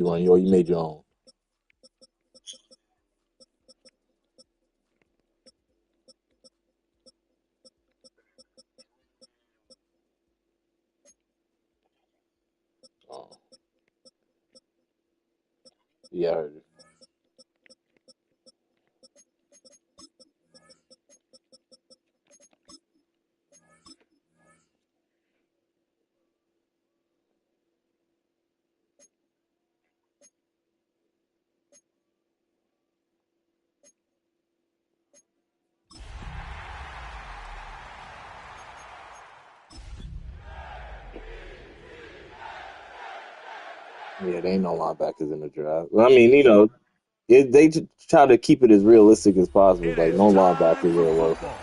You made your own. Oh. Yeah, I heard it. Yeah, there ain't no linebackers in the draft. Well, I mean, try to keep it as realistic as possible. It Like is no time linebackers for are worth football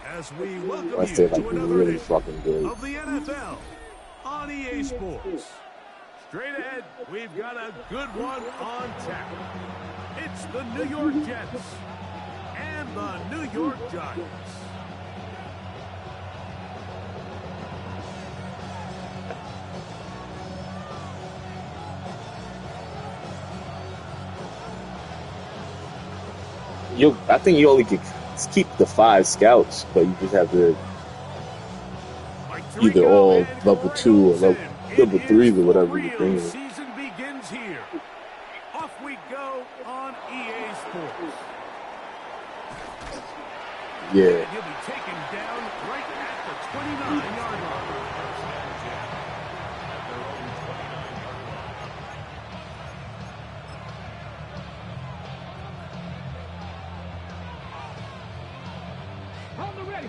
as we welcome unless they're you like to another really edition fucking good. of the NFL on EA Sports. Straight ahead, we've got a good one on tap. It's the New York Jets and the New York Giants. I think you only could keep the 5 scouts, but you just have to either all level 2 or level 3s or whatever you're thinking. Season begins here. Off we go on EA Sports. Yeah. And he'll be taken down right at the 29-yard line. On the ready.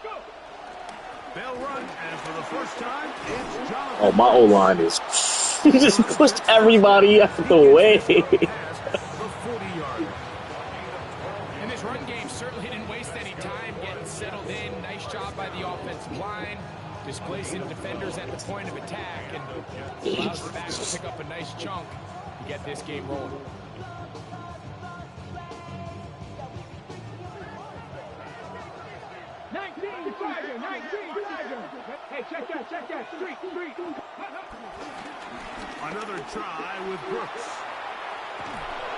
Go. They'll run, and for the first time, it's Jonathan. Oh, my O-line is just pushed everybody out the way. And this run game certainly didn't waste any time getting settled in. Nice job by the offensive line, displacing defenders at the point of attack, and allows the backs to pick up a nice chunk to get this game rolling. Hey, check that, street. Another try with Brooks.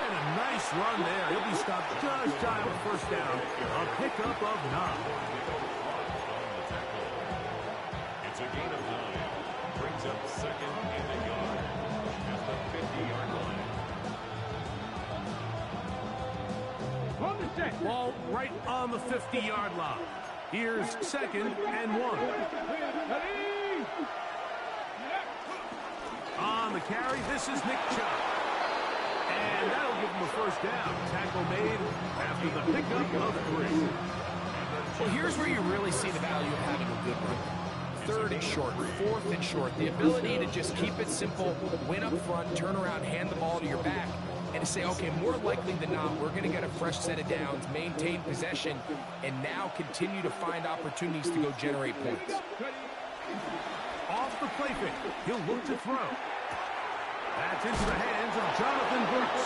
And a nice run there. He'll be stopped just shy of a first down. A pickup of 9. It's a gain of 9. Brings up second in the yard at the 50-yard line. Ball right on the 50-yard line. Here's 2nd and 1. On the carry, this is Nick Chubb. And that'll give him a first down. Tackle made after the pickup of 3. Well, here's where you really see the value of having a good run. 3rd and short, 4th and short. The ability to just keep it simple, win up front, turn around, hand the ball to your back, and to say, okay, more likely than not, we're going to get a fresh set of downs, maintain possession, and now continue to find opportunities to go generate points. Off the play fake, he'll look to throw. That's into the hands of Jonathan Brooks.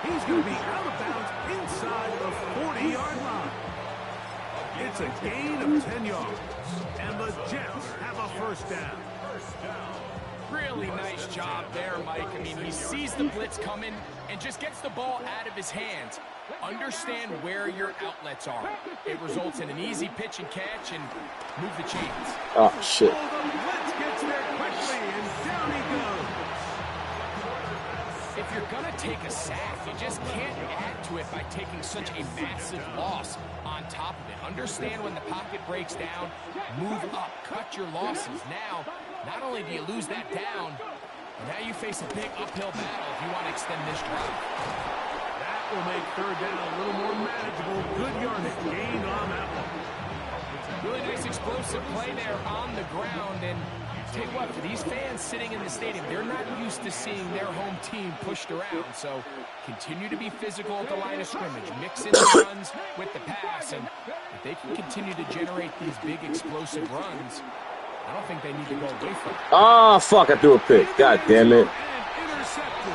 He's going to be out of bounds inside the 40-yard line. It's a gain of 10 yards, and the Jets have a first down. Really nice job there, Mike. I mean, he sees the blitz coming and just gets the ball out of his hands. Understand where your outlets are. It results in an easy pitch and catch and move the chains. Oh, shit. Oh, the blitz gets there quickly, and down he goes. If you're going to take a sack, you just can't add to it by taking such a massive loss on top of it. Understand when the pocket breaks down, move up, cut your losses. Now, not only do you lose that down, now you face a big uphill battle if you want to extend this drive. That will make 3rd down a little more manageable. Good yardage gained on that one. Really nice explosive play there on the ground. And tell you what, for these fans sitting in the stadium, they're not used to seeing their home team pushed around. So continue to be physical at the line of scrimmage. Mix in the runs with the pass. And if they can continue to generate these big explosive runs, I don't think they need to go away from it. Oh, fuck, I threw a pick. God damn it. And intercepted.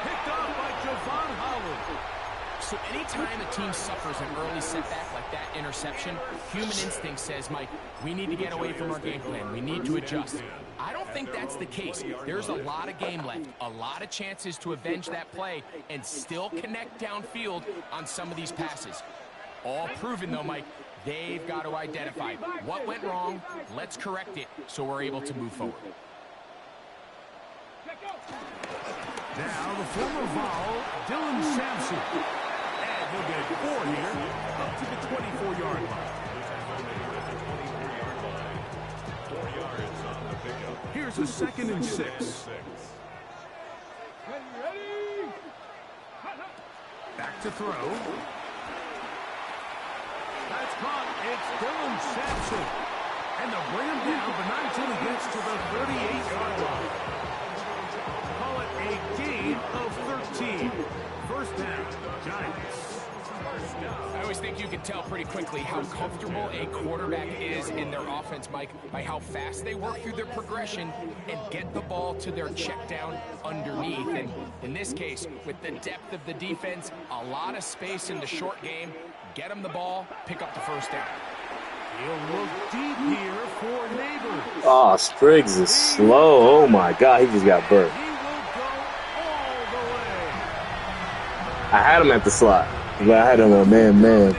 Picked off by Javon Holland. So anytime Anytime a team suffers an early setback like that interception, human instinct says, Mike, we need to get away from our game plan. We need to adjust. I don't think that's the case. There's a lot of game left, a lot of chances to avenge that play and still connect downfield on some of these passes. All proven, though, Mike, they've got to identify what went wrong, let's correct it so we're able to move forward. Now the former Vol, Dylan Sampson. And he'll get 4 here, up to the 24-yard line. 4 yards on the pickup. Here's a 2nd and 6. Back to throw. That's caught. It's Dylan Sampson. And they'll bring him down, but not until he gets to the 38-yard line. Call it a gain of 13. First down, Giants. I always think you can tell pretty quickly how comfortable a quarterback is in their offense, Mike, by how fast they work through their progression and get the ball to their check down underneath. And in this case, with the depth of the defense, a lot of space in the short game, get them the ball, pick up the first down. He'll look deep here for Neighbors. Oh, Spriggs is slow. Oh, my God. He just got burnt. He will go all the way. I had him at the slot, but I had him on man-man. In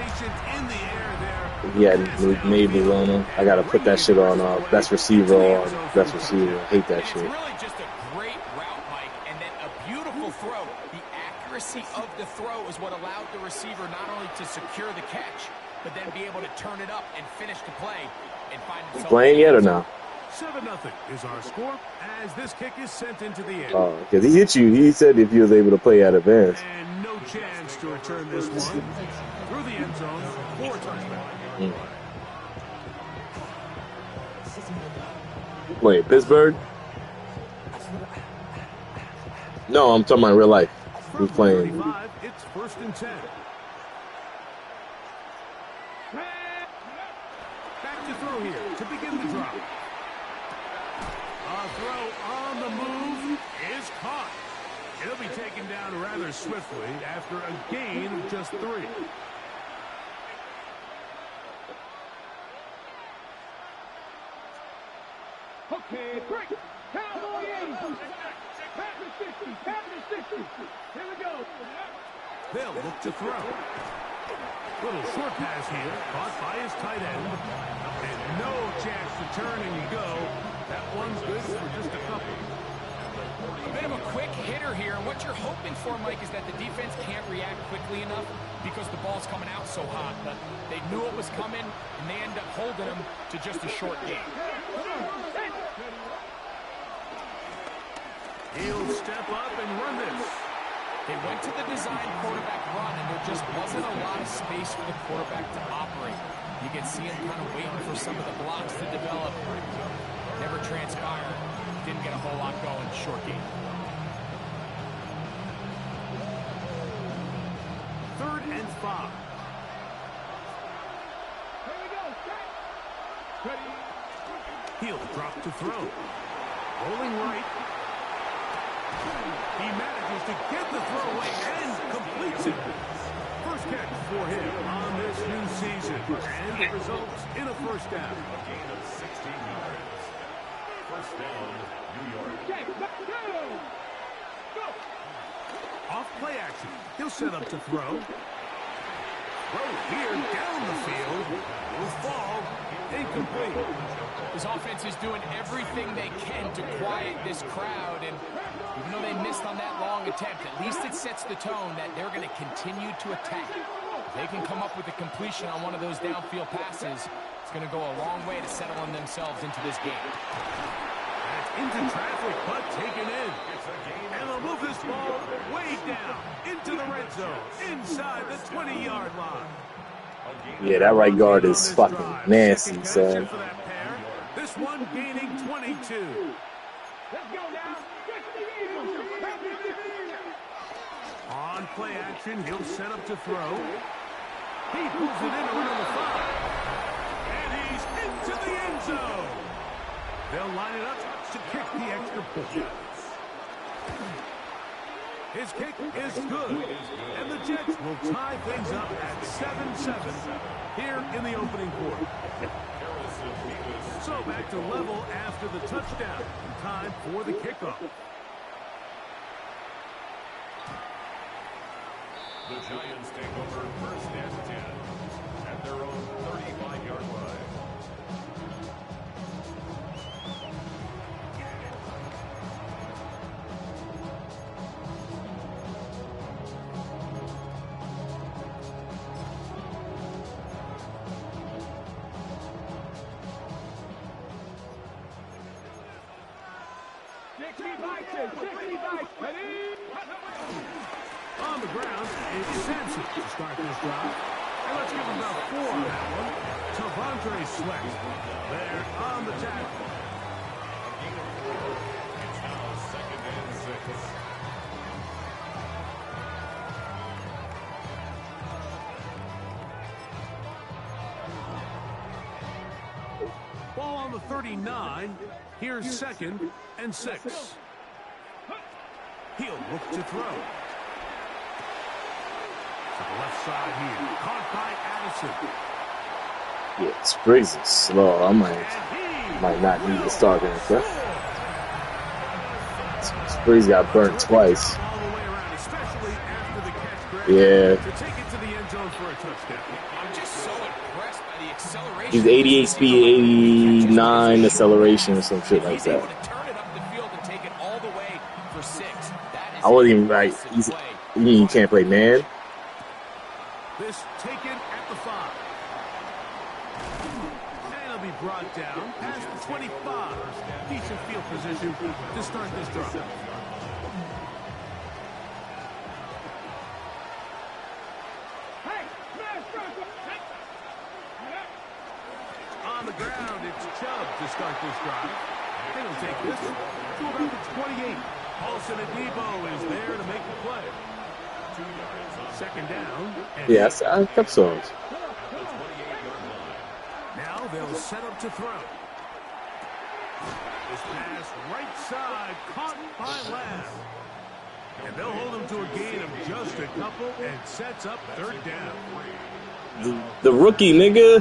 the air there. He had Neighbors on him. I got to put that shit on best receiver on best receiver. I hate that It's shit. really just a great route, Mike, and then a beautiful throw. The accuracy of the throw is what allowed the receiver not only to secure the catch, but then be able to turn it up and finish the play and find himself. Playing yet or no? 7-0 is our score as this kick is sent into the end. Oh, because he hit you. He said if you was able to play at advance. And no chance to return this one through the end zone for a touchdown. Wait, Pittsburgh? No, I'm talking about real life. We're From playing. 35, it's 1st and 10. Back to throw here to begin the drive. A throw on the move is caught. It'll be taken down rather swiftly after a gain of just 3. Okay, break. Cowboy 80. Packers 50. Packers 50. Here we go. They'll look to throw. Little short pass here, caught by his tight end. And no chance to turn and go. That one's good for just a couple. A bit of a quick hitter here, and what you're hoping for, Mike, is that the defense can't react quickly enough because the ball's coming out so hot. But they knew it was coming, and they end up holding them to just a short game. He'll step up and run this. They went to the design quarterback run, and there just wasn't a lot of space for the quarterback to operate. You can see him kind of waiting for some of the blocks to develop. Never transpired. Didn't get a whole lot going short game. 3rd and 5. Here we go. Ready. He'll drop to throw. Rolling right. He manages to get the throw away and completes it. First catch for him on this new season. And it results in a first down. A gain of 16 yards. First down, New York. Check. Back to go. Off play action. He'll set up to throw. Throw here down the field. Will fall. Incomplete. This offense is doing everything they can to quiet this crowd, and even though they missed on that long attempt, at least it sets the tone that they're going to continue to attack. If they can come up with a completion on one of those downfield passes, it's going to go a long way to settling themselves into this game. That's into traffic, but taken in. And they'll move this ball way down into the red zone, inside the 20-yard line. Yeah, that right guard is fucking nasty, son. This one gaining 22. Let's go now. On play action, he'll set up to throw. He pulls it in around the 5. And he's into the end zone. They'll line it up to kick the extra point. His kick is good. And the Jets will tie things up at 7-7 here in the opening quarter. So back to level after the touchdown. Time for the kickoff. The Giants take over first and 10 at their own 35-yard line. On the ground, it's Sampson to start this drive. And let's give him about 4 on that one. Tavondre Sweat there on the tackle. It's now second and 6. Ball on the 39. Here's second and 6. He'll look to throw. To the left side here. Caught by Addison. Yeah, Spriggs is slow. I might not need to start him. Spriggs got burnt twice. Yeah. I'm just so impressed by the acceleration. He's 88 speed, 89 acceleration, or some shit like that. Turn it up the field and take it all the way for 6. That is I wasn't even right. You mean you can't play man? This taken at the 5. And it'll be brought down past the 25. Decent field position to start this drive. On the ground, it's Chubb to start this drive. And he'll take this to about the 28. Paulson Adebo is there to make the play. Second down. Yes, I kept so. Now they'll set up to throw. This pass right side caught by Lamb. And they'll hold him to a gain of just a couple and sets up third down. The rookie, nigga.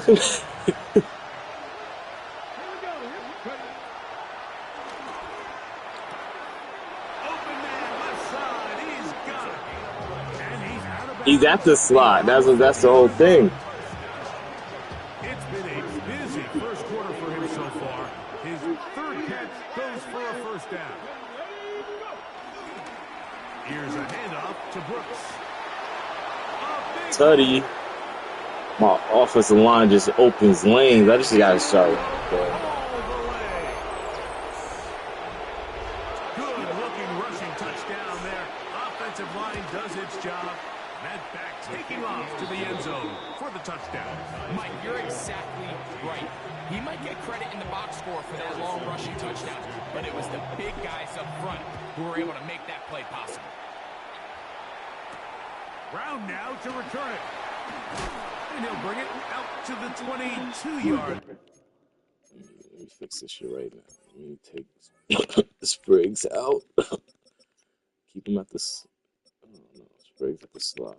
He's at the slot. That's the whole thing. It's been a busy first quarter for him so far. His third catch goes for a first down. Here's a handoff to Brooks. Tutty. My offensive line just opens lanes. I just got to start. Good-looking rushing touchdown there. Offensive line does its job. That back taking off to the end zone for the touchdown. Mike, you're exactly right. He might get credit in the box score for that long rushing touchdown, but it was the big guys up front who were able to make that play possible. Brown now to return it. And he'll bring it out to the 22-yard. Let me fix this shit right now. Let me take Spriggs out. Keep him at this. Oh no, Spriggs at the slot.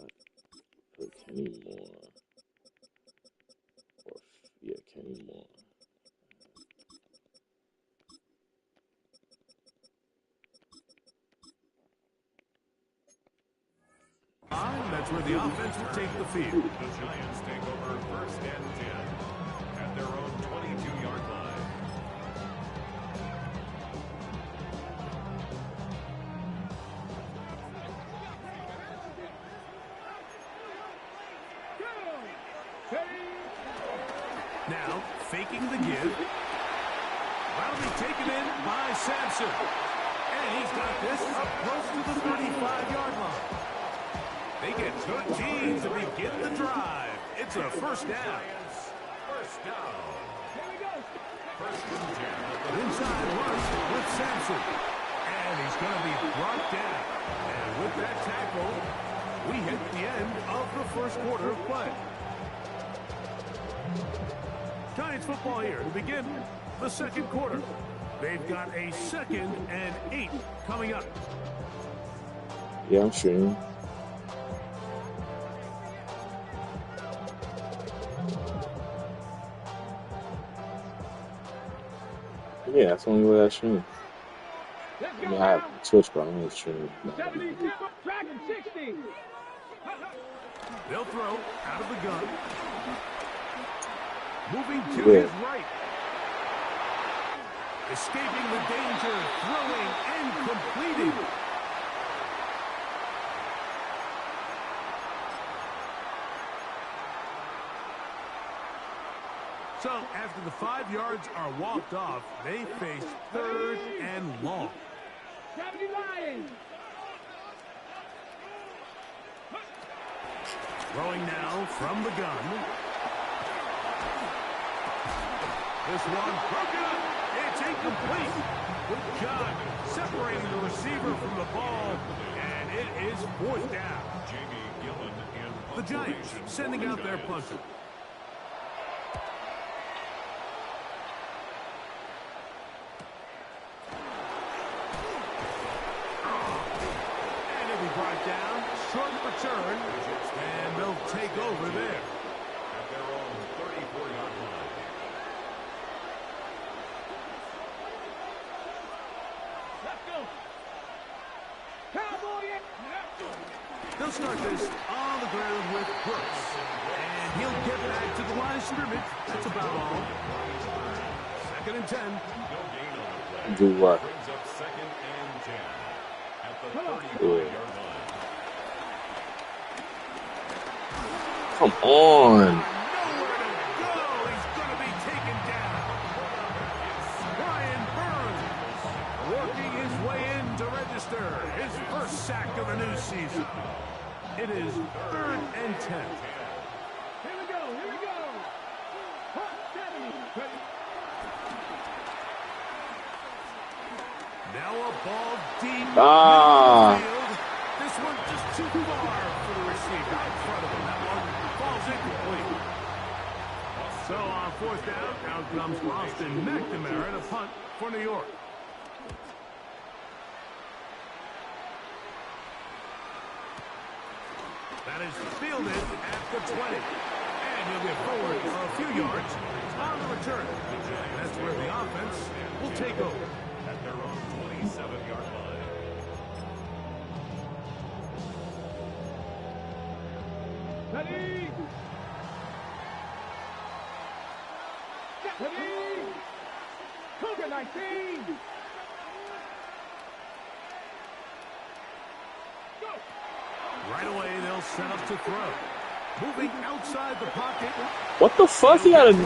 Put Kenny Moore. Or yeah, Kenny Moore. That's where the offense will take the field. The Giants take over first and 10 at their own 22-yard line. Now, faking the give. That'll be taken in by Sampson. And he's got this up close to the 35-yard line. They get 13 to begin the drive. It's a first down. First down. First and 10. Inside rush with Sampson. And he's going to be brought down. And with that tackle, we hit the end of the first quarter of play. Giants football here to begin the second quarter. They've got a 2nd and 8 coming up. Yeah, I'm streaming. Yeah, that's the only way I stream. Let's I go mean, I have now. Twitch, but I only stream. 72, track and 60. They'll throw out of the gun. Moving to Yeah. his right. Escaping the danger, throwing and completing. So after the 5 yards are walked off, they face 3rd and long. 70 Lions. Throwing now from the gun. This one broken up. It's incomplete. Good job separating the receiver from the ball, and it is 4th down. Jamie Gillen in The Giants sending out their punter. And it'll be brought down. Short return. And they'll take over there. at their own 34-yard line. Let's go. Cowboy. They'll start this on the ground with Brooks. And he'll get back to the line of scrimmage. That's about all. 2nd and 10. No gain on the play. Do what? Brings up 2nd and 10 at the Yeah. 35-yard line. Come on. Nowhere to go. He's going to be taken down. Brian Burns working his way in to register his first sack of the new season. It is 3rd and 10. Here we go. Here we go. Hot 70. Ready. Now a ball deep Ah. in the field. This one just too far for the receiver. Out in front of him. That one falls incomplete. So on 4th down, out comes Austin McNamara to punt for New York. That is fielded at the 20. And he'll get forward for a few yards on the return. That's where the offense will take over. At their own 27-yard line. Ready. Ready. Cougar 19. Go. Right away, they'll set up to throw. Moving outside the pocket. What the fuck? He got Rid a. of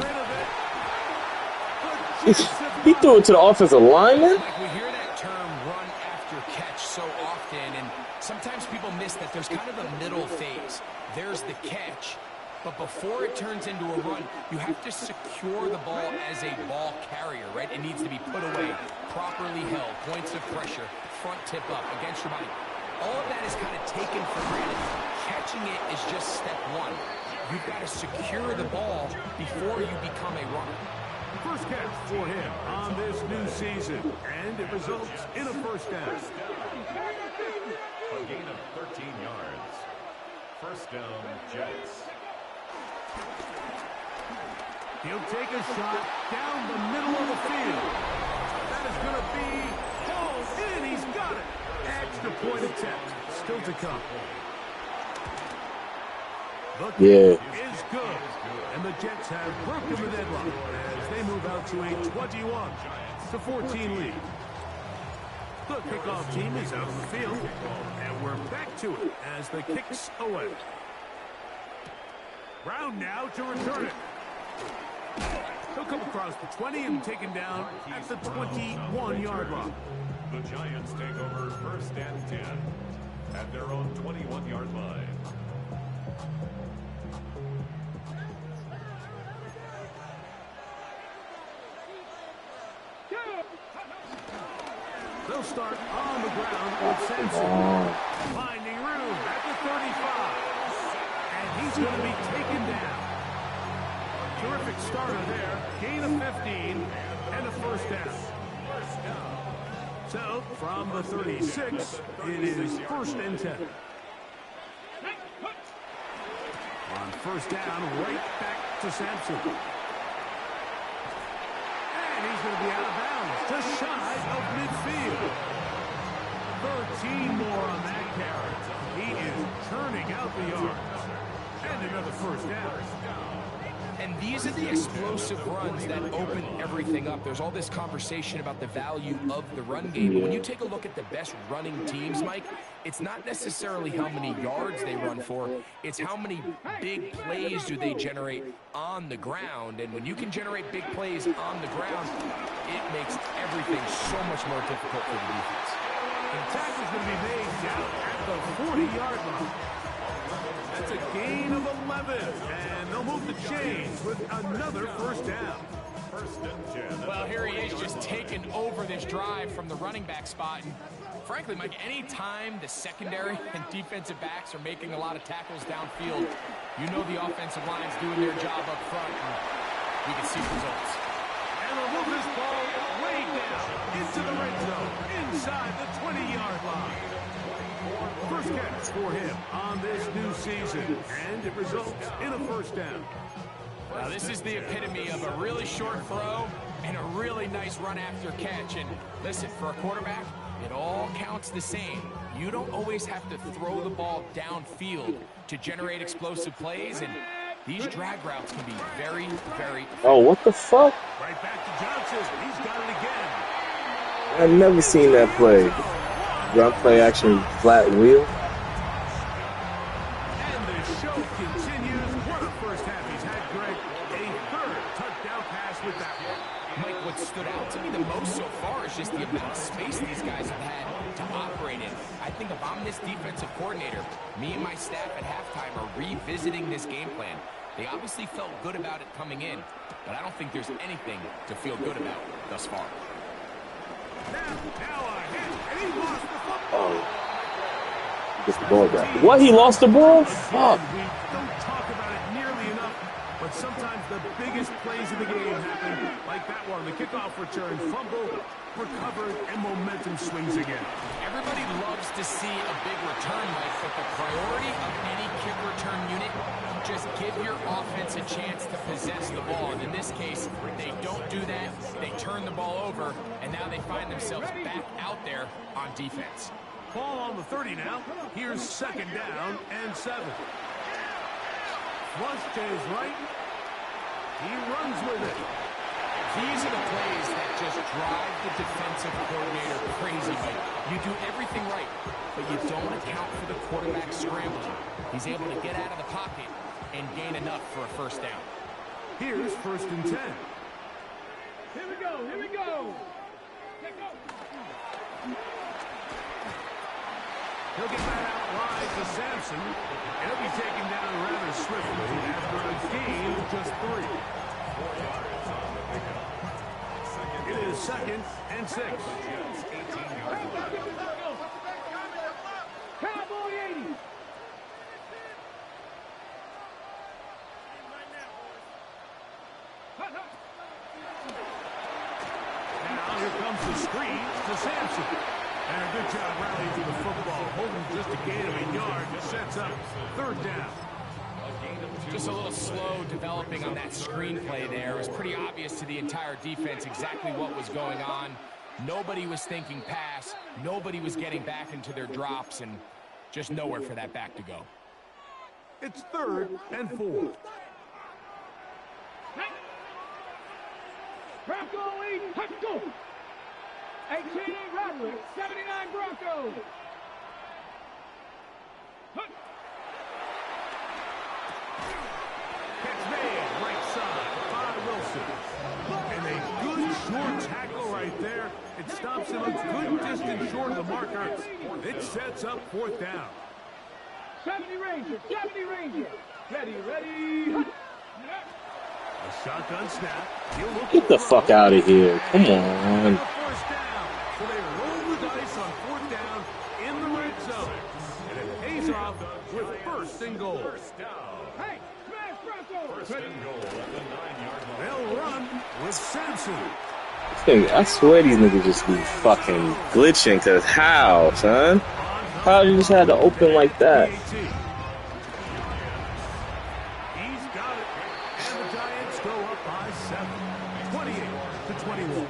it. He threw it to the offensive lineman? Like we hear that term run after catch so often, and sometimes people miss that there's kind of a middle phase. There's the catch, but before it turns into a run, you have to secure the ball as a ball carrier, right? It needs to be put away, properly held, points of pressure, front tip up against your body. All of that is kind of taken for granted. Catching it is just step one. You've got to secure the ball before you become a runner. First catch for him on this new season. And it results in a first down. A gain of 13 yards. First down, Jets. He'll take a shot down the middle of the field. That is going to be hauled in. He's got it. Extra point attempt. Still to come. The kick is good. And the Jets have broken the deadlock as they move out to a 21-14 lead. The kickoff team is out on the field. And we're back to it as the kicks away. Brown now to return it. He'll come across the 20 and taken down at the 21-yard line. The Giants take over first and 10 at their own 21-yard line. They'll start on the ground with Sampson. Finding room at the 35. And he's going to be taken down. Terrific starter there. Gain of 15 and a first down. So From the 36, it is 1st and 10. On 1st down, right back to Sampson. And he's going to be out of bounds, just shy of midfield. 13 more on that carry. He is turning out the yards. And another 1st down. And these are the explosive runs that open everything up. There's all this conversation about the value of the run game. But when you take a look at the best running teams, Mike, it's not necessarily how many yards they run for. It's how many big plays do they generate on the ground. And when you can generate big plays on the ground, it makes everything so much more difficult for the defense. The tackle's going to be made down at the 40-yard line. That's a gain of 11, and they'll move the chains with another 1st down. 1st and 10. Well, here he is just taking over this drive from the running back spot. And frankly, Mike, any time the secondary and defensive backs are making a lot of tackles downfield, you know the offensive line's doing their job up front, and we can see results. And they'll move this ball way down into the red zone, inside the 20-yard line. 1st catch for him on this new season, and it results in a 1st down. Now, this is the epitome of a really short throw and a really nice run after catch. And listen, for a quarterback, it all counts the same. You don't always have to throw the ball downfield to generate explosive plays, and these drag routes can be very, very effective. Oh, what the fuck? Right back to Johnson. He's got it again. I've never seen that play. Run play action flat wheel. And the show continues. What a 1st half he's had, Greg. A 3rd touchdown pass with that one. Mike, what stood out to me the most so far is just the amount of space these guys have had to operate in. I think if I'm this defensive coordinator, me and my staff at halftime are revisiting this game plan. They obviously felt good about it coming in, but I don't think there's anything to feel good about thus far. Now a hit, and he lost the football. Oh. He gets the ball back. What? He lost the ball? Fuck. We don't talk about it nearly enough, but sometimes the biggest plays of the game happen, like that one, the kickoff return, fumble, recovered, and momentum swings again. Everybody loves to see a big return, Mike, but the priority of any kick return unit, just give your offense a chance to possess the ball. And in this case, they don't do that. They turn the ball over, and now they find themselves back out there on defense. Ball on the 30 now. Here's 2nd down and 7. Flush to his right. He runs with it. These are the plays that just drive the defensive coordinator crazy, Mike. You do everything right, but you don't account for the quarterback scrambling. He's able to get out of the pocket and gain enough for a 1st down. Here's 1st and 10. Here we go, here we go. He'll get that out wide to Sampson. And he'll be taken down rather swiftly after a gain of just 3. 4 yards on the pickup. It is 2nd and 6. 18 yards left. Cowboy 80. Now here comes the screen to Sampson. And a good job rallying to the football. Holding just a gain of a yard. Just sets up 3rd down. Just a little slow developing on that screenplay there. It was pretty obvious to the entire defense exactly what was going on. Nobody was thinking pass. Nobody was getting back into their drops, and just nowhere for that back to go. It's 3rd and 4. Bronco 80. Let's go. 18 Roderick. 79 Broncos. Catch made, right side by Wilson. And a good short tackle right there. It stops him a good distance short of the marker. It sets up 4th down. 70 Ranger. 70 Ranger. Ready, ready. A shotgun snap. He'll look Get the fuck out of here. Come on. And a 1st down. So they roll the dice on 4th down in the red zone. And it pays off with 1st and goal. Hey, smash Bronco. 1st and goal at the 9-yard line. They'll run with Sampson. I swear these niggas just be fucking glitching, cause how, son? How you just had to open like that? He's got it. And the Giants go up by 7. 28-21.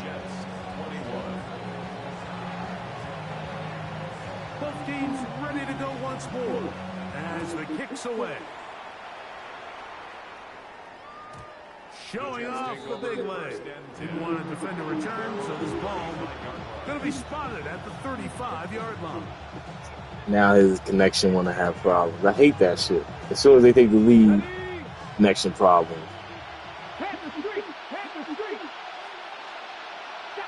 Jets 21. Both teams ready to go once more as the kick's away. Showing off the big leg. Didn't want to defend a return, so this ball going to be spotted at the 35-yard line. Now his connection want to have problems. I hate that shit. As soon as they take the lead, connection problems. Head the street. Head the street.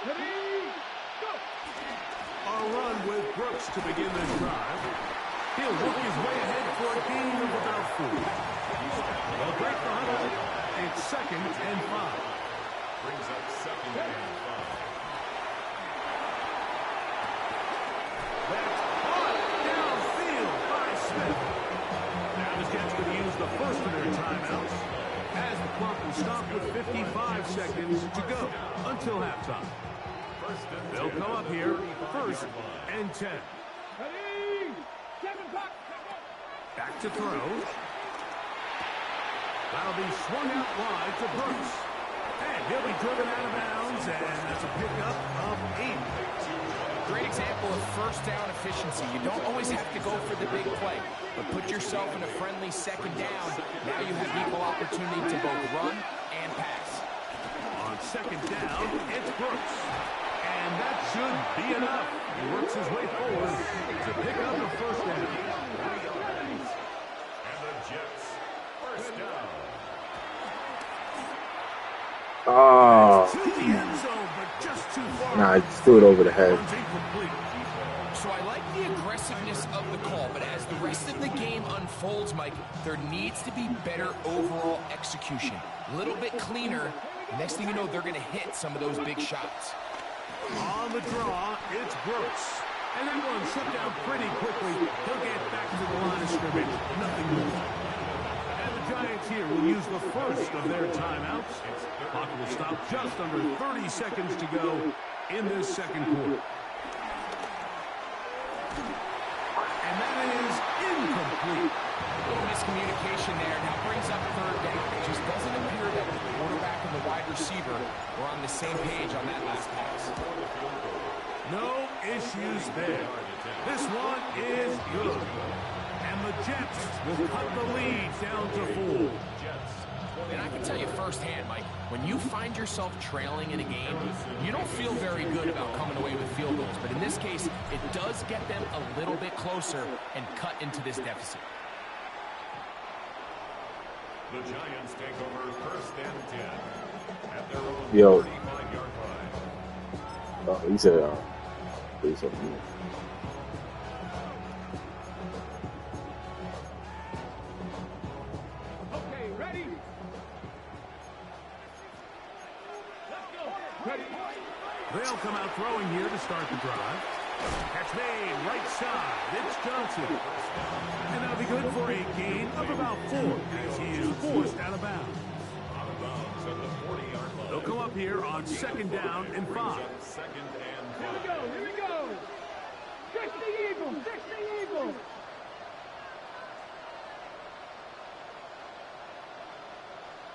Ready, go. A run with Brooks to begin this drive. He'll work his way ahead for a gain of about 4. They'll break the huddle. It's 2nd and 5. Brings up 2nd and 5. That's caught downfield by Smith. Now the Jets going to use the first of their timeouts as the clock will stop with 55 seconds to go until halftime. They'll come up here, 1st and 10. Ready, 7 o'clock. Back to throw. That'll be swung out wide to Brooks. And he'll be driven out of bounds, and that's a pickup of 8. Great example of first down efficiency. You don't always have to go for the big play, but put yourself in a friendly 2nd down. Now you have equal opportunity to both run and pass. On 2nd down, it's Brooks. And that should be enough. He works his way forward to pick up the first down. And the Jets, first down. Oh, To the end zone, but just too far. nah, I just threw it over the head. Runs incomplete. So I like the aggressiveness of the call, but as the rest of the game unfolds, Mike, there needs to be better overall execution. A little bit cleaner. Next thing you know, they're going to hit some of those big shots. On the draw, it's Brooks. And that one shut down pretty quickly. He'll get back to the line of scrimmage. Nothing more. And the Giants here will use the first of their timeouts. Clock will stop just under 30 seconds to go in this 2nd quarter. And that is incomplete. A little miscommunication there. Now brings up 3rd down. It just doesn't appear that the quarterback and the wide receiver were on the same page on that last pass. No issues there. This one is good. And the Jets will cut the lead down to 4. And I can tell you firsthand, Mike, when you find yourself trailing in a game, you don't feel very good about coming away with field goals. But in this case, it does get them a little bit closer and cut into this deficit. The Giants take over 1st and 10 at their own Yo. 35-yard line. Oh, he said, please help me. Okay, ready? Let's go. Ready. They'll come out throwing here to start the drive. Catch made, right side. It's Johnson. And that'll be good for a gain of about 4 as he is forced out of bounds. Out of bounds at the 40-yard line. They'll come up here on 2nd down and 5. 2nd and 5. Here we go. Here we go. 60 Eagles. 60 Eagles.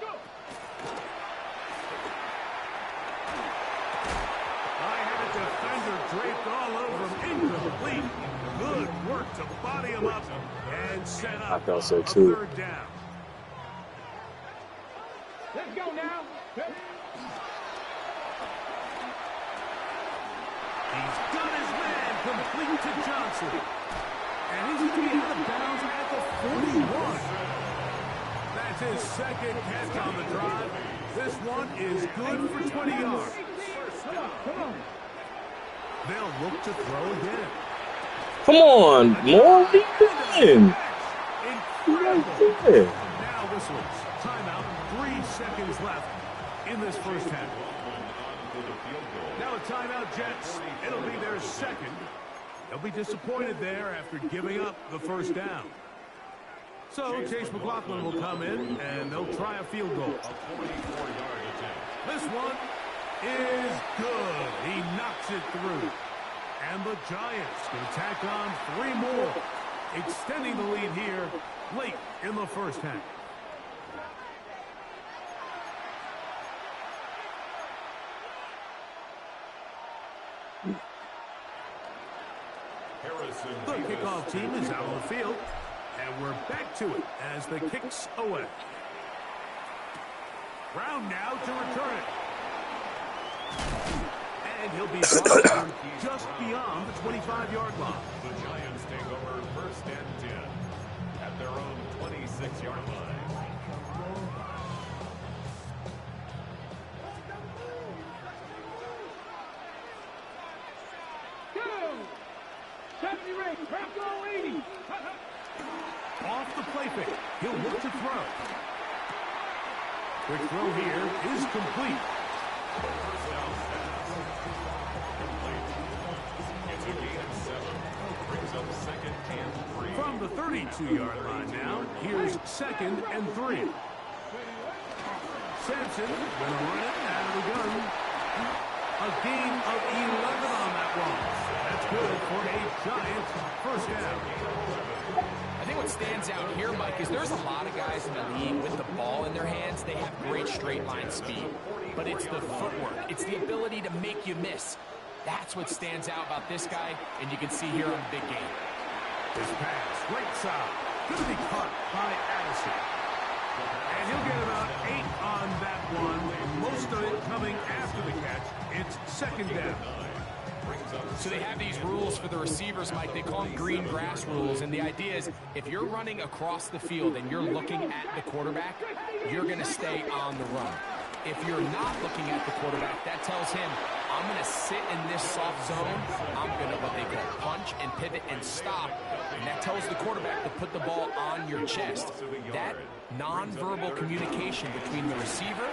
Go. I had a defender draped all over him. Incomplete. Good work to body him up and set up I felt so a too. 3rd down. Let's go now. Ready. He's got his man complete to Johnson. And he's going to be out of bounds at the 41. That's his 2nd catch on the drive. This one is good for 20 yards. Come on. Come on. They'll look to throw again. Come on, more. What are you doing? Incredible. Yeah. Now whistles. Timeout. 3 seconds left in this first half. Now a timeout, Jets. It'll be their 2nd. They'll be disappointed there after giving up the first down. So Chase McLaughlin will come in, and they'll try a field goal. This one is good. He knocks it through. And the Giants can tack on 3 more, extending the lead here late in the first half. The kickoff team is out on the field, and we're back to it as the kick's away. Brown now to return it. And he'll be brought just beyond the 25-yard line. The Giants take over 1st and 10 at their own 26-yard line. Off the play fake. He'll look to throw. Quick throw here is complete. First down pass. Complete. It's a gain of 7. Brings up 2nd and 3. From the 32-yard line now, here's 2nd and 3. Sampson gonna run it out of the gun. A gain of 11 on that one. That's good for a Giants first down. I think what stands out here, Mike, is there's a lot of guys in the league with the ball in their hands. They have great straight line speed, but it's the footwork. It's the ability to make you miss. That's what stands out about this guy, and you can see here on the big game. This pass, right side, going to be caught by Addison. And he'll get about 8 on that one. Most of it coming after the catch. It's 2nd down. So they have these rules for the receivers, Mike. They call them green grass rules. And the idea is if you're running across the field and you're looking at the quarterback, you're going to stay on the run. If you're not looking at the quarterback, that tells him, I'm going to sit in this soft zone. I'm going to what they call punch and pivot and stop. And that tells the quarterback to put the ball on your chest. That nonverbal communication between the receiver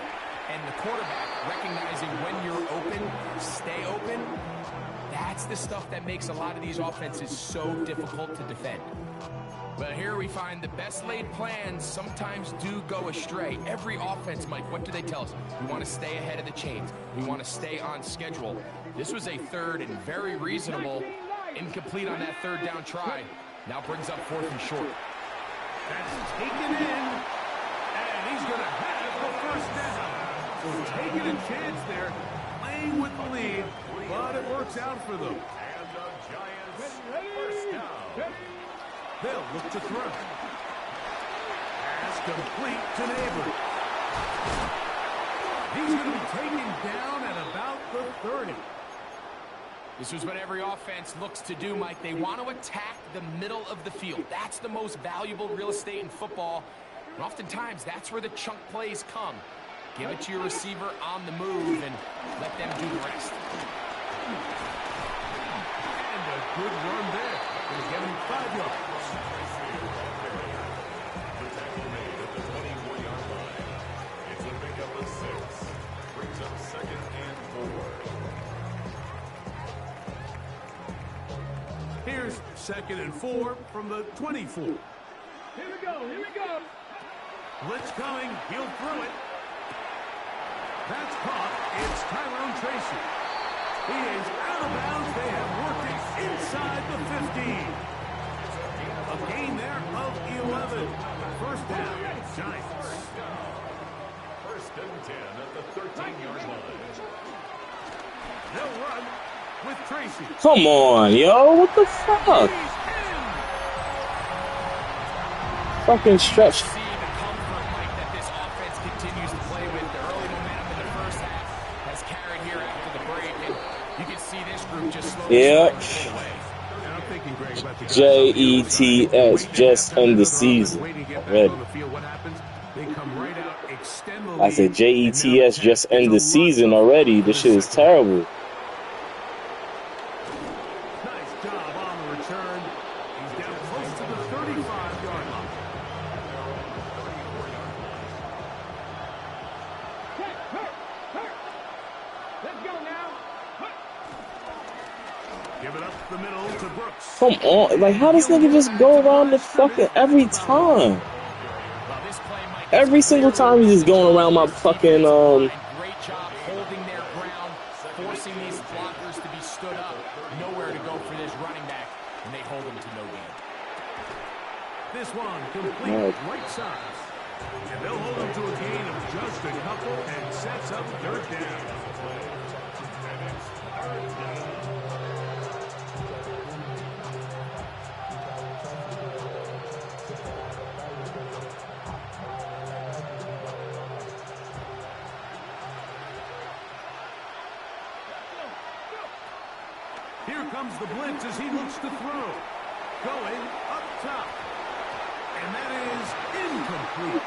and the quarterback, recognizing when you're open, stay open, that's the stuff that makes a lot of these offenses so difficult to defend. But here we find the best laid plans sometimes do go astray. Every offense, Mike, what do they tell us? We want to stay ahead of the chains. We want to stay on schedule. This was a 3rd and very reasonable, incomplete on that 3rd down try. Now brings up 4th and short. That's taken in, and he's going to have the first down. So taking a chance there, playing with the lead, but it works out for them. And the Giants first down. They'll look to throw. Pass complete to Neighbor. He's going to be taken down at about the 30. This is what every offense looks to do, Mike. They want to attack the middle of the field. That's the most valuable real estate in football. And oftentimes, that's where the chunk plays come. Give it to your receiver on the move and let them do the rest. And a good run there. Going to get him 5 yards. The tackle made at the 24-yard line. It's a pickup of 6. Brings up 2nd and 4. Here's 2nd and 4 from the 24. Here we go, here we go. Blitz coming, he'll throw it. That's caught. It's Tyrone Tracy. He is out of bounds. They have worked it inside the 15. A gain there of 11. First down, Giants. 1st and 10 at the 13-yard line. They'll run with Tracy. Come on, yo. What the fuck? He's in. Fucking stretch. See the comfort, Mike, that this offense continues to play with. The early momentum in the first half has carried here after the break, and you can see this group just slowly Yeah. And starting to pull away. I'm thinking, Greg, about the guys JETS just end the season already. What happens? They come right out, extend the I said lead, JETS and now just end the it's a season run already. for This the shit is second. terrible. Nice job on the return. He's down close to the 35-yard line. Let's go now. Give it up the middle to Brooks. Come on. Like, how does nigga just go around the fucking every time? Well, this play, Mike, Every single time he's just going around my fucking, great job holding their ground, forcing these blockers to be stood up. Nowhere to go for this running back, and they hold him to no gain. This one complete right side. And they'll hold him to a gain of just a couple and sets up third down. Here comes the blitz as he looks to throw. Going up top. And that is incomplete.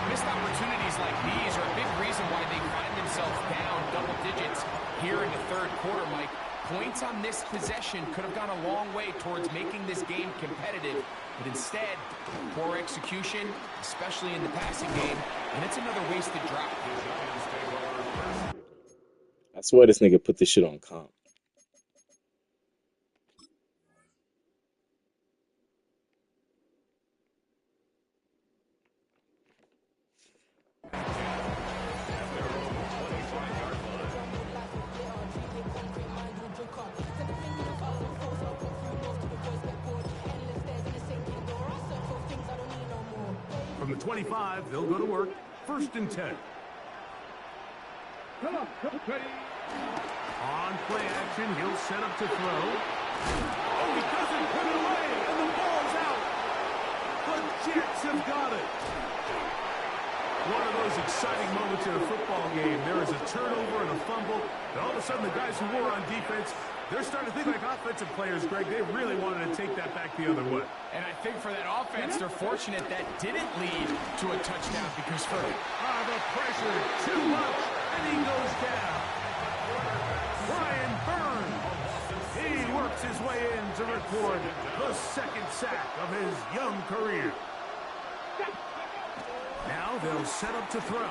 Missed opportunities like these are a big reason why they find themselves down double digits here in the third quarter, Mike. Points on this possession could have gone a long way towards making this game competitive. But instead, poor execution, especially in the passing game, and it's another wasted drop. I swear this nigga put this shit on comp. From the 25, they'll go to work. 1st and 10. Come on, ready. On play action, he'll set up to throw. Oh, he doesn't put it away, and the ball's out. The Jets have got it. One of those exciting moments in a football game. There is a turnover and a fumble, and all of a sudden the guys who were on defense, they're starting to think like offensive players, Greg. They really wanted to take that back the other way. And I think for that offense, they're fortunate that didn't lead to a touchdown because for the pressure, too much, and he goes down. Brian Burns. He works his way in to record the 2nd sack of his young career. Now they'll set up to throw.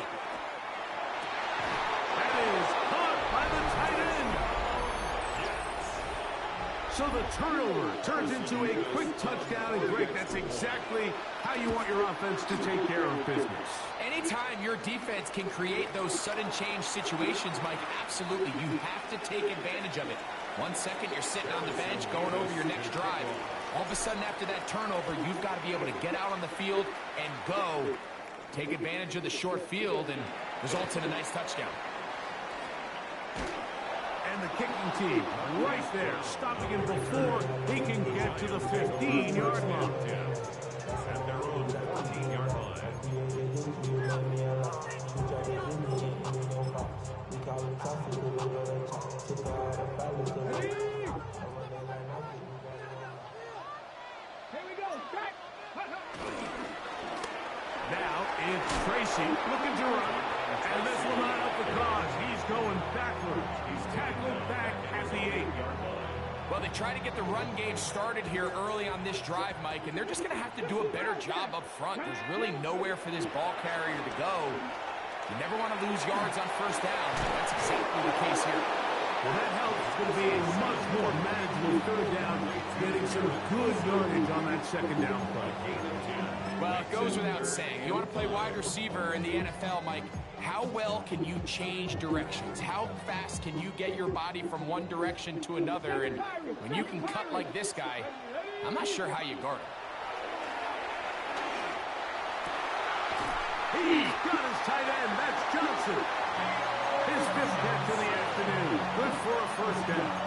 That is caught by the tight end. So the turnover turns into a quick touchdown, and Greg, that's exactly how you want your offense to take care of business. anytime your defense can create those sudden change situations, Mike, absolutely, you have to take advantage of it. 1 second, you're sitting on the bench going over your next drive. All of a sudden, after that turnover, you've got to be able to get out on the field and go. Take advantage of the short field and results in a nice touchdown. And the kicking team right there, stopping him before he can get to the 15-yard line. At their own 14-yard line. Here we go. Back. Now it's Tracy looking to run. And this will not help the cause. He's going backwards. He's tackled back at the 8-yard line. Well, they try to get the run game started here early on this drive, Mike, and they're just going to have to do a better job up front. There's really nowhere for this ball carrier to go. You never want to lose yards on first down. That's exactly the case here. Well, that helps. It's going to be a much more manageable third down, getting some good yardage on that second down play. Well, it goes without saying. You want to play wide receiver in the NFL, Mike, how well can you change directions? How fast can you get your body from one direction to another? And when you can cut like this guy, I'm not sure how you guard him. He's got his tight end. That's Johnson. His 5th catch of the afternoon. Good for a first down.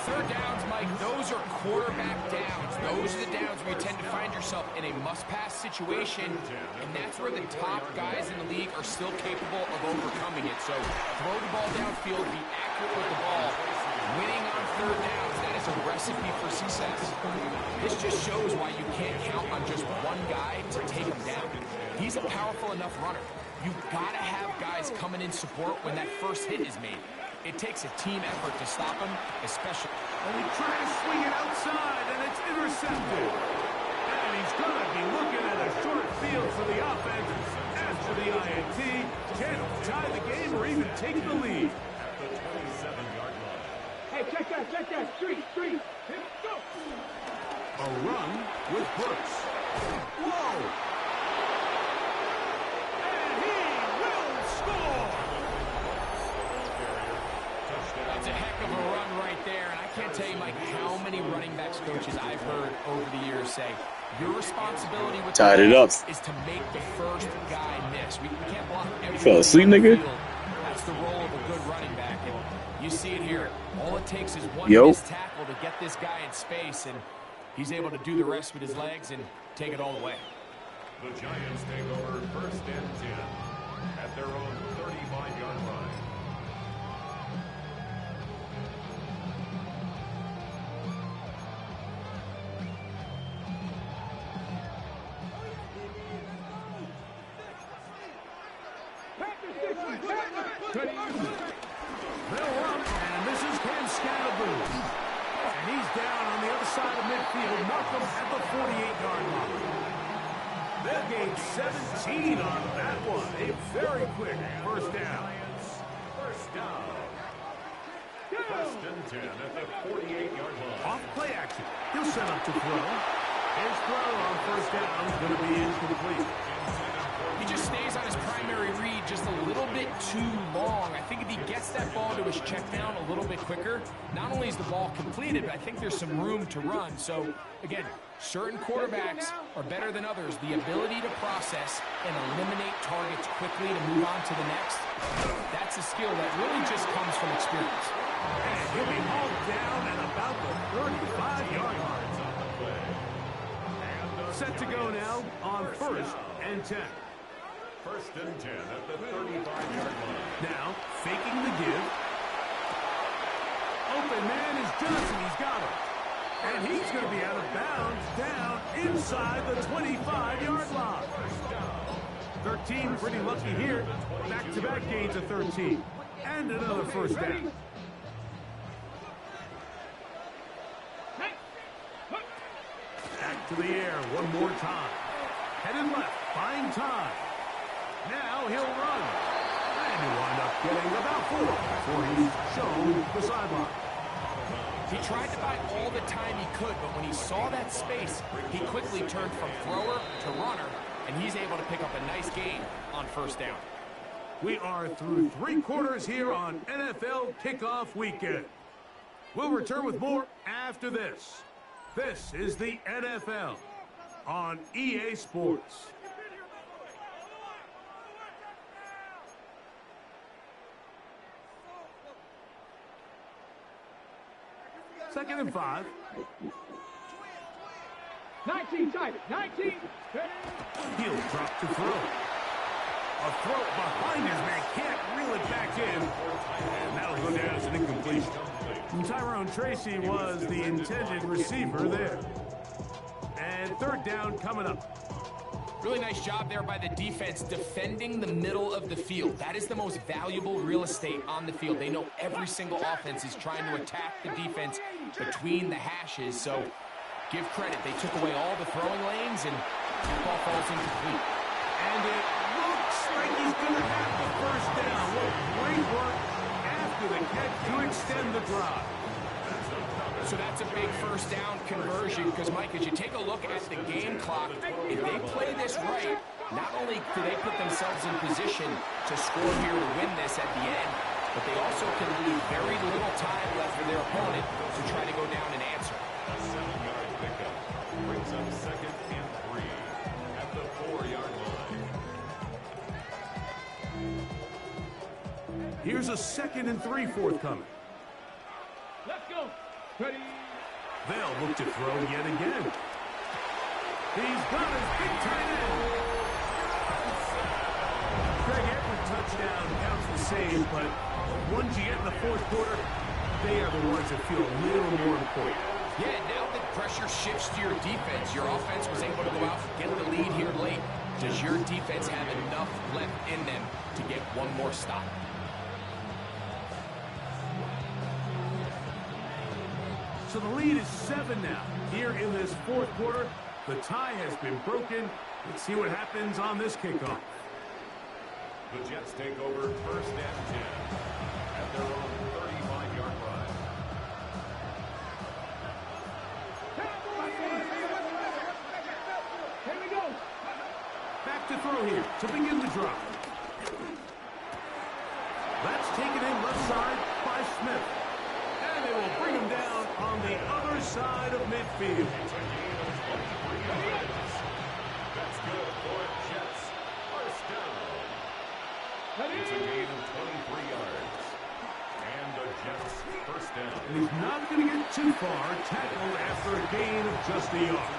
Third downs, Mike, those are quarterback downs. Those are the downs where you tend to find yourself in a must-pass situation, and that's where the top guys in the league are still capable of overcoming it. So throw the ball downfield, be accurate with the ball. Winning on third downs, that is a recipe for success. This just shows why you can't count on just one guy to take him down. He's a powerful enough runner. You've got to have guys coming in support when that first hit is made. It takes a team effort to stop him, especially. And he tries to swing it outside, and it's intercepted. And he's going to be looking at a short field for the offense. As for the INT, can't tie the game or even take the lead. At the 27-yard line. Hey, check that. Street. Here we go. A run with Brooks. Whoa! And he will score! many running backs coaches I've heard over the years say, your responsibility with Tied the it ball up. is to make the first guy miss. We can't block everybody. Fell asleep, on the nigga? field. That's the role of a good running back. And you see it here. All it takes is one Yo. missed tackle to get this guy in space, and he's able to do the rest with his legs and take it all the way. The Giants take over 1st and 10 at their own 35-yard line. They'll run, and this is Ken Scatterboo. And he's down on the other side of midfield. Malcolm at the 48-yard line. They'll gain 17 on that one. A very quick first down. First down. 1st and 10 at the 48-yard line. Off play action. He'll set up to throw. His throw on first down is going to be incomplete. He just stays on his primary read just a little bit too long. I think if he gets that ball to his check down a little bit quicker, not only is the ball completed, but I think there's some room to run. So, again, certain quarterbacks are better than others. The ability to process and eliminate targets quickly to move on to the next, that's a skill that really just comes from experience. And he'll be hauled down at about the 35-yard line. Set to go now on 1st and 10. 1st and 10 at the 35-yard line. Now, faking the give. Open man is Johnson. He's got him. And he's going to be out of bounds down inside the 25-yard line. 13, pretty lucky here. Back-to-back gains of 13. And another first down. Back to the air one more time. Headed left, buying time. Now he'll run. And he'll wind up getting about 4 before he's shown the sideline. He tried to buy all the time he could, but when he saw that space, he quickly turned from thrower to runner, and he's able to pick up a nice gain on first down. We are through 3 quarters here on NFL Kickoff Weekend. We'll return with more after this. This is the NFL on EA Sports. Second and 5. 19 tight. 19. He'll drop to throw. A throw behind his man. Can't reel it back in. And that'll go down as an incompletion. And Tyrone Tracy was the intended receiver there. And 3rd down coming up. Really nice job there by the defense defending the middle of the field. That is the most valuable real estate on the field. They know every single offense is trying to attack the defense between the hashes. So give credit. They took away all the throwing lanes, and that ball falls incomplete. And it looks like he's going to have the first down. What great work after the catch to extend the drive. So that's a big first down conversion because, Mike, as you take a look at the game clock, if they play this right, not only do they put themselves in position to score here to win this at the end, but they also can leave very little time left for their opponent to try to go down and answer. A 7-yard pickup brings up 2nd and 3 at the 4-yard line. Here's a 2nd and 3 forthcoming. Let's go. Ready. They'll look to throw yet again. He's got his big tight end. Greg, every touchdown counts the same, but the ones you get in the 4th quarter, they are the ones that feel a little more important. Yeah, now that pressure shifts to your defense, your offense was able to go out and get the lead here late. Does your defense have enough left in them to get one more stop? So the lead is 7 now. Here in this 4th quarter, the tie has been broken. Let's see what happens on this kickoff. The Jets take over 1st and 10 at their own 35-yard line. Here we go. Back to throw here to begin the drive. That's taken in left side by Smith. And they will bring him down on the other side of midfield. That's good for Jets. First down. It's a gain of 23 yards. And the Jets first down. And he's not going to get too far, tackled after a gain of just a yard.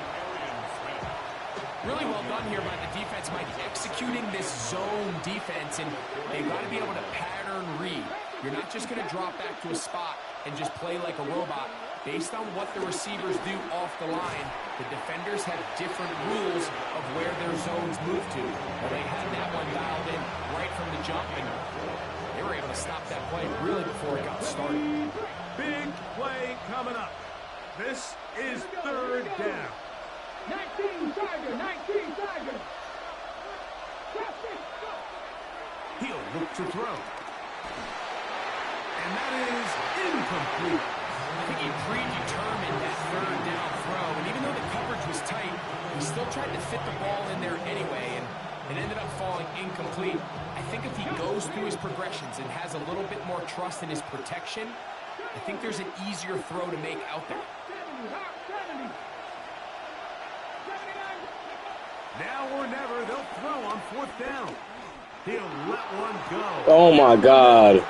Really well done here by the defense, Mike, executing this zone defense, and they've got to be able to pattern read. You're not just going to drop back to a spot and just play like a robot. Based on what the receivers do off the line, the defenders have different rules of where their zones move to. Well, they had that one dialed in right from the jump, and they were able to stop that play really before it got started. Big play coming up. This is third down. 19 Tiger, 19 Tiger. He'll look to throw. And that is incomplete. I think he predetermined that third down throw, and even though the coverage was tight, he still tried to fit the ball in there anyway, and it ended up falling incomplete. I think if he goes through his progressions and has a little bit more trust in his protection, I think there's an easier throw to make out there. Now or never, they'll throw on fourth down. He'll let one go. Oh my God. And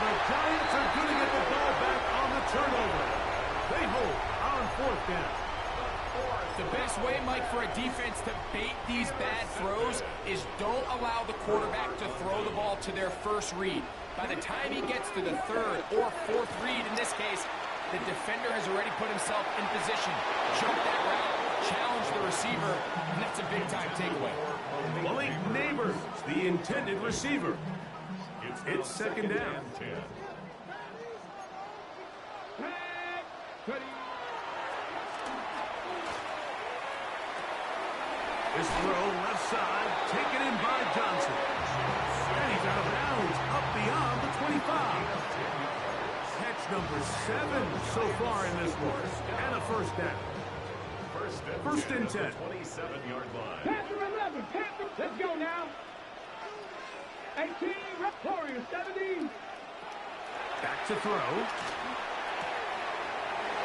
the Giants are going to get the ball back on the turnover. They hold on fourth down. The best way, Mike, for a defense to bait these bad throws is don't allow the quarterback to throw the ball to their first read. By the time he gets to the third or fourth read, in this case, the defender has already put himself in position, jump that route, challenge the receiver, and that's a big-time takeaway. Malik Neighbors, the intended receiver. It's second down. This throw left side, taken in by Johnson. And he's out of bounds, up beyond the 25. Catch number 7 so far in this one. And a first down. First and 10. 27-yard line. Panther 11, Panther, let's go now. 18, Warriors 17. Back to throw.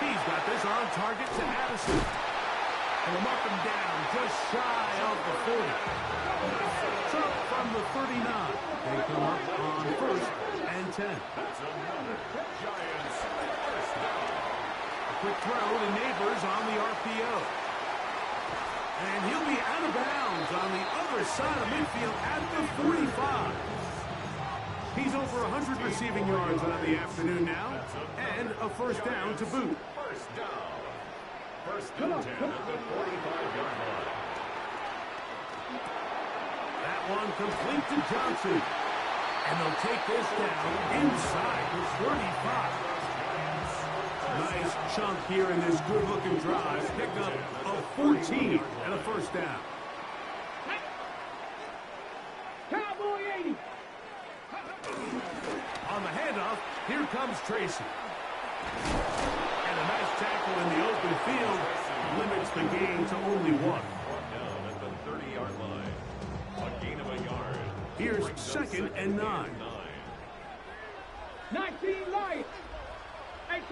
He's got this on target to Addison. And we'll mark him down just shy of the 40. So from the 39, they come up on first and 10. That's another Giants first down. A quick throw to Neighbors on the RPO. And he'll be out of bounds on the other side of midfield at the 45. He's over 100 receiving yards on the afternoon now, and a first down to boot. First down. First and 10 at the 45-yard line. That one complete to Johnson. And they'll take this down inside the 35. Nice chunk here in this good-looking drive. Pick up a 14 and a first down. Cowboy 80. On the handoff, here comes Tracy. And a nice tackle in the open field limits the gain to only one. Down at the 30-yard line. A gain of a yard. Here's second and 9. 19 Lions. 18.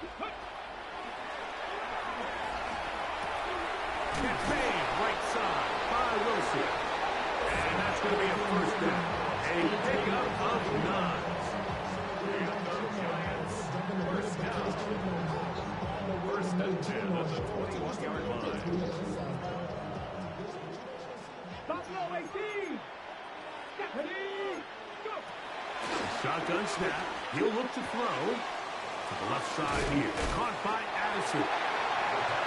It's made right side by Wilson. And that's going to be a first down. A pickup of 9. First and 10 at the 21-yard line. Buffalo 18. Stephanie. Go. Shotgun snap. He'll look to throw. To the left side here. Caught by Addison.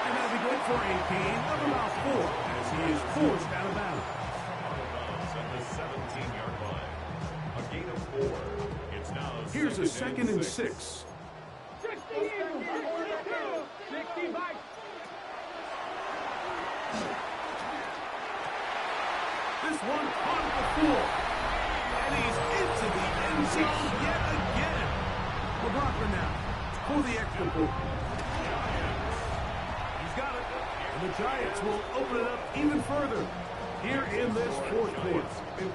And that'll be good for a gain of about 4 as he is forced out of bounds. At the 17-yard line. A gain of 4. It's now Here's a second and 6. 60 Eagles. 60 Vikes. This one caught the floor. And he's into the end zone yet again. LeBron now for the extra point. He's got it. And the Giants will open it up even further here in this fourth quarter. 52.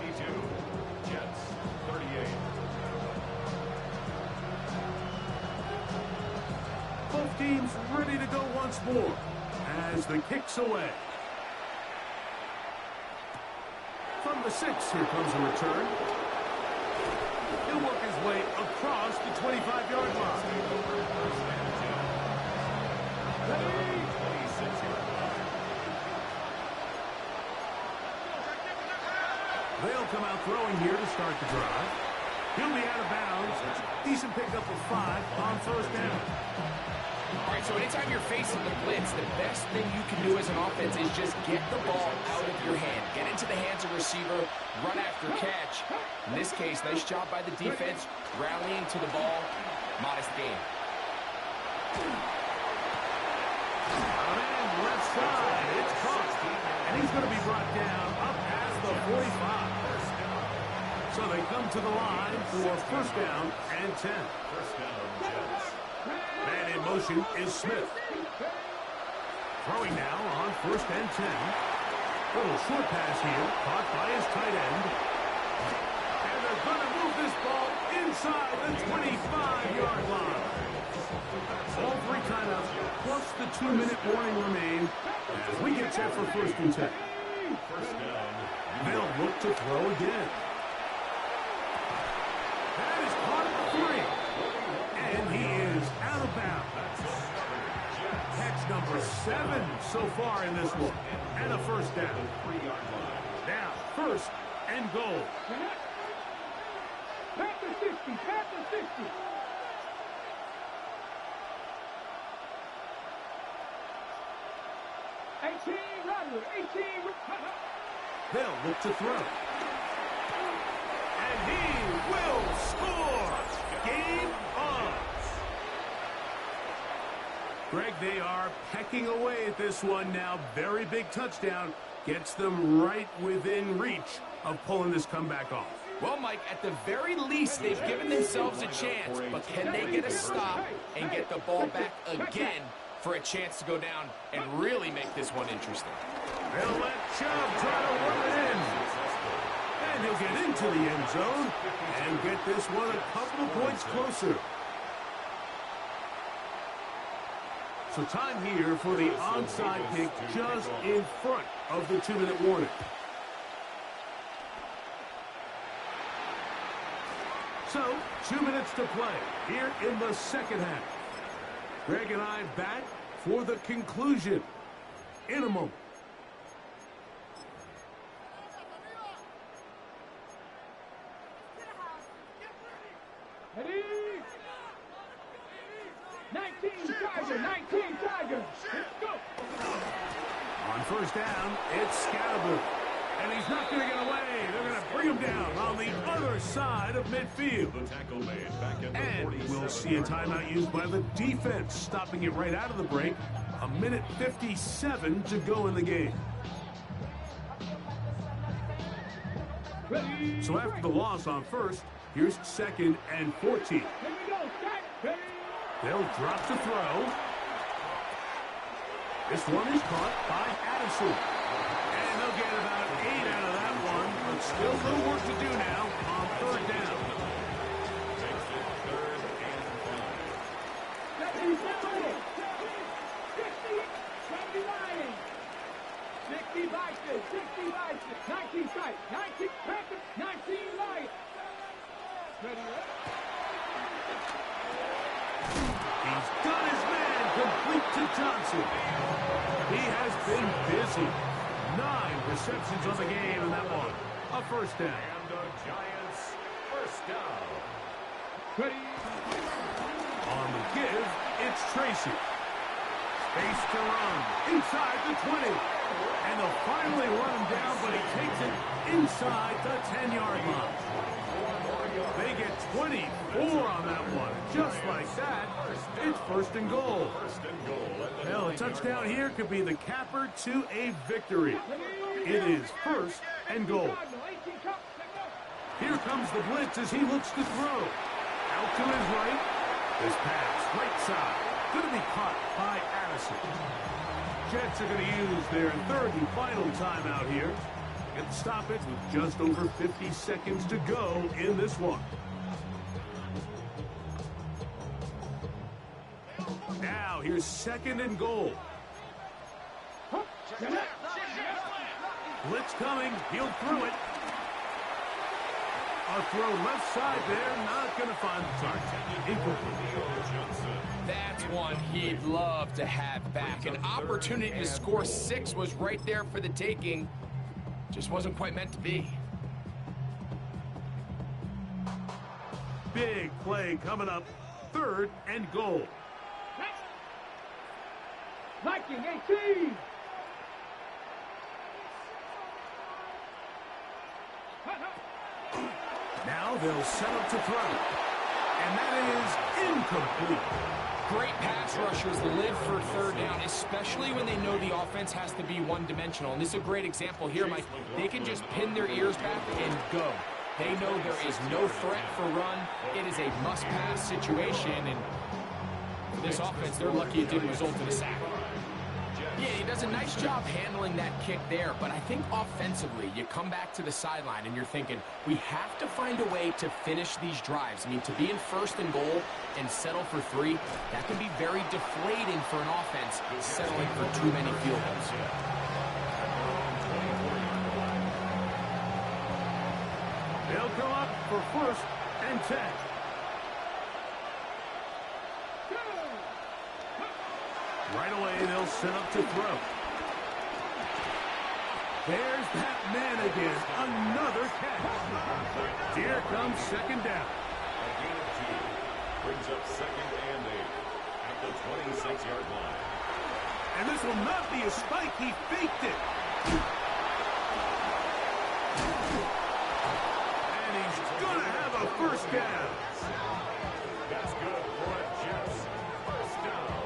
Jets 38. teams ready to go once more as the kick's away. From the 6, here comes a return. He'll work his way across the 25-yard line. They'll come out throwing here to start the drive. He'll be out of bounds. Decent pickup of 5 on first down. All right, so anytime you're facing the blitz, the best thing you can do as an offense is just get the ball out of your hand. Get into the hands of receiver, run after catch. In this case, nice job by the defense, rallying to the ball. Modest gain. On in, left side, it's caught. And he's going to be brought down up at the 45. So they come to the line for first down and 10. First down, Jets. Man in motion is Smith. Throwing now on first and 10. Little short pass here, caught by his tight end. And they're going to move this ball inside the 25-yard line. All 3 timeouts, plus the 2-minute warning remain as we get set for first and 10. First down. They'll look to throw again. That is caught at the 3. And he is out of bounds. Catch number 7 so far in this one. And a first down. 3-yard line. Now, first and goal. Back to 60, back to 60. They'll look to throw. And he will score. Game on. Greg, they are pecking away at this one now. Very big touchdown. Gets them right within reach of pulling this comeback off. Well, Mike, at the very least, they've given themselves a chance, but can they get a stop and get the ball back again for a chance to go down and really make this one interesting? They'll let Chubb try to run it in. And he'll get into the end zone and get this one a couple of points closer. So time here for the onside kick just in front of the 2-minute warning. So, 2 minutes to play here in the second half. Greg and I back for the conclusion in a moment. Ready? 19 Tigers, 19 Tigers. Let's go. On first down, it's Scalaboo. And he's not going to get away. They're going to bring him down on the other side of midfield. The tackle made back at the And 47. we'll see a timeout used by the defense, stopping it right out of the break. 1:57 to go in the game. Ready? So after the loss on first, here's second and 14. Here we go, Stack. Ready? They'll drop to throw. This one is caught by Addison. And they'll get about 8 out of that one, but still no work to do now on third down. Makes it 3rd and 5. 70, 79, 60 Vikings, 60 Vikings, 19 strikes, 19 Panthers, 19 Lions. Ready? He's got his man complete to Johnson. He has been busy. 9 receptions on the game in that one. A first down. And the Giants, first down. Ready? On the give, it's Tracy. Space to run inside the 20. And they'll finally run him down, but he takes it inside the 10-yard line. They get 24 on that one. Just like that, it's first and goal. First and goal. At the Well, a touchdown here could be the capper to a victory. It is first and goal. Here comes the blitz as he looks to throw. Out to his right. This pass, right side, going to be caught by Addison. Jets are going to use their third and final timeout here. Get the stoppage with just over 50 seconds to go in this one. Now Now here's 2nd and goal. Blitz coming. He'll throw it. A throw left side there. Not going to find the target. Incomplete. That's one he'd love to have back. An opportunity to score 6 was right there for the taking. Just wasn't quite meant to be. Big play coming up. 3rd and goal. Viking 18. Now they'll set up to throw. And that is incomplete. Great pass rushers live for 3rd down, especially when they know the offense has to be one-dimensional. And this is a great example here, Mike. They can just pin their ears back and go. They know there is no threat for run. It is a must-pass situation, and for this offense, they're lucky it didn't result in a sack. Yeah, he does a nice job handling that kick there, but I think offensively, you come back to the sideline and you're thinking, we have to find a way to finish these drives. I mean, to be in 1st and goal and settle for 3, that can be very deflating for an offense settling for too many field goals. They'll come up for 1st and 10. Right away, they'll set up to throw. There's that man again. Another catch. Here comes 2nd down. A gain of 2. Brings up 2nd and 8 at the 26-yard line. And this will not be a spike. He faked it. And he's going to have a 1st down. That's good for a Jets 1st down.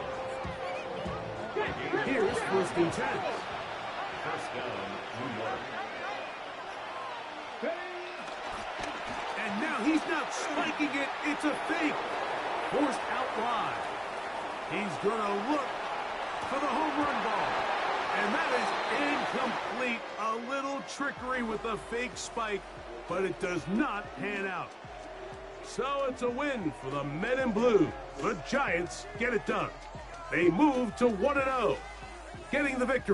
Here's 1st and 10. 1st down, New York. And now he's not spiking it. It's a fake. Forced out wide. He's going to look for the home run ball. And that is incomplete. A little trickery with a fake spike, but it does not pan out. So it's a win for the Men in Blue. The Giants get it done. They move to 1-0, getting the victory.